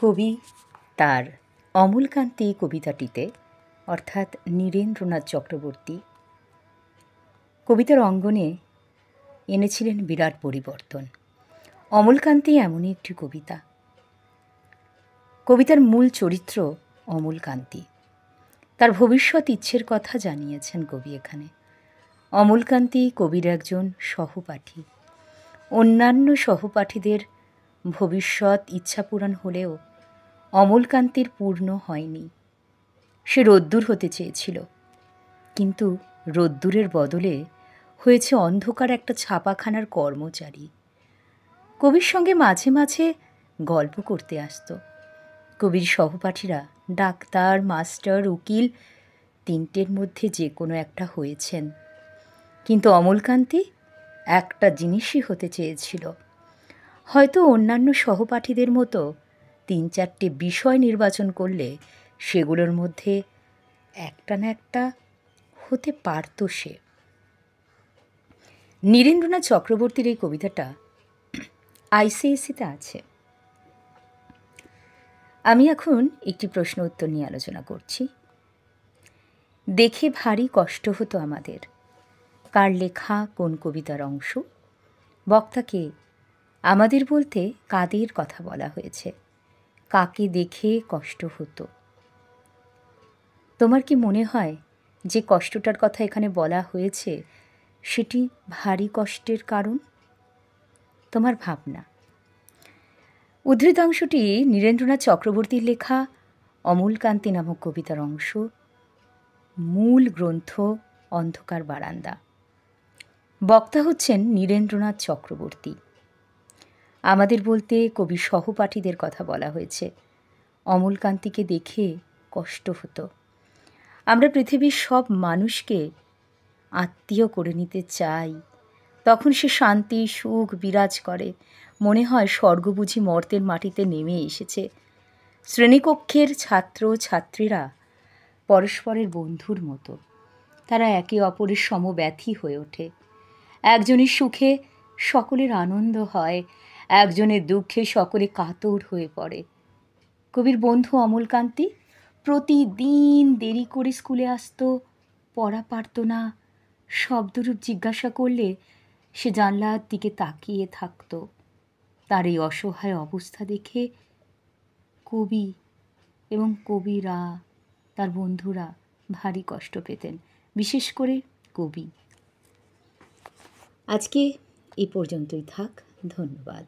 কবি তার অমলকান্তি কবিতাটিতে অর্থাৎ নীরেন্দ্রনাথ চক্রবর্তী কবিতার অঙ্গনে এনেছিলেন বিরাট পরিবর্তন। অমলকান্তি এমনই একটি কবিতা। কবিতার মূল চরিত্র অমলকান্তি। তার ভবিষ্যৎ ইচ্ছের কথা জানিয়েছেন কবি এখানে। অমলকান্তি কবির একজন সহপাঠী। অন্যান্য সহপাঠীদের ভবিষ্যৎ ইচ্ছা পূরণ হলেও অমলকান্তির পূর্ণ হয়নি। সে রোদ্দুর হতে চেয়েছিল, কিন্তু রোদ্দুরের বদলে হয়েছে অন্ধকার একটা ছাপাখানার কর্মচারী। কবির সঙ্গে মাঝে মাঝে গল্প করতে আসত। কবির সহপাঠীরা ডাক্তার, মাস্টার, উকিল, তিনটের মধ্যে যে কোনো একটা হয়েছেন, কিন্তু অমলকান্তি একটা জিনিসই হতে চেয়েছিল। হয়তো অন্যান্য সহপাঠীদের মতো ৩-৪টে বিষয় নির্বাচন করলে সেগুলোর মধ্যে একটা না একটা হতে পারত সে। নীরেন্দ্রনাথ চক্রবর্তীর এই কবিতাটা আইসিএসসিতে আছে। আমি এখন একটি প্রশ্ন উত্তর নিয়ে আলোচনা করছি। দেখে ভারী কষ্ট হতো আমাদের। কার লেখা কোন কবিতার অংশ? বক্তাকে আমাদের বলতে কাদের কথা বলা হয়েছে? কাকে দেখে কষ্ট হতো? তোমার কি মনে হয় যে কষ্টটার কথা এখানে বলা হয়েছে সেটি ভারী কষ্টের কারণ? তোমার ভাবনা। উদ্ধৃতাংশটি নীরেন্দ্রনাথ চক্রবর্তীর লেখা অমলকান্তি নামক কবিতার অংশ। মূল গ্রন্থ অন্ধকার বারান্দা। বক্তা হচ্ছেন নীরেন্দ্রনাথ চক্রবর্তী। আমাদের বলতে কবি সহপাঠীদের কথা বলা হয়েছে। অমলকান্তিকে দেখে কষ্ট হতো। আমরা পৃথিবীর সব মানুষকে আত্মীয় করে নিতে চাই। তখন সে শান্তি সুখ বিরাজ করে। মনে হয় স্বর্গ বুঝি মর্তের মাটিতে নেমে এসেছে। শ্রেণীকক্ষের ছাত্র ছাত্রীরা পরস্পরের বন্ধুর মতো। তারা একে অপরের সমব্যথী হয়ে ওঠে। একজনের সুখে সকলের আনন্দ হয়, একজনের দুঃখে সকলে কাতর হয়ে পড়ে। কবির বন্ধু অমলকান্তি প্রতিদিন দেরি করে স্কুলে আসতো, পড়া পারত না। শব্দরূপ জিজ্ঞাসা করলে সে জানলার দিকে তাকিয়ে থাকত। তার এই অসহায় অবস্থা দেখে কবি এবং কবিরা, তার বন্ধুরা ভারী কষ্ট পেতেন, বিশেষ করে কবি। আজকে এই পর্যন্তই থাক। ধন্যবাদ।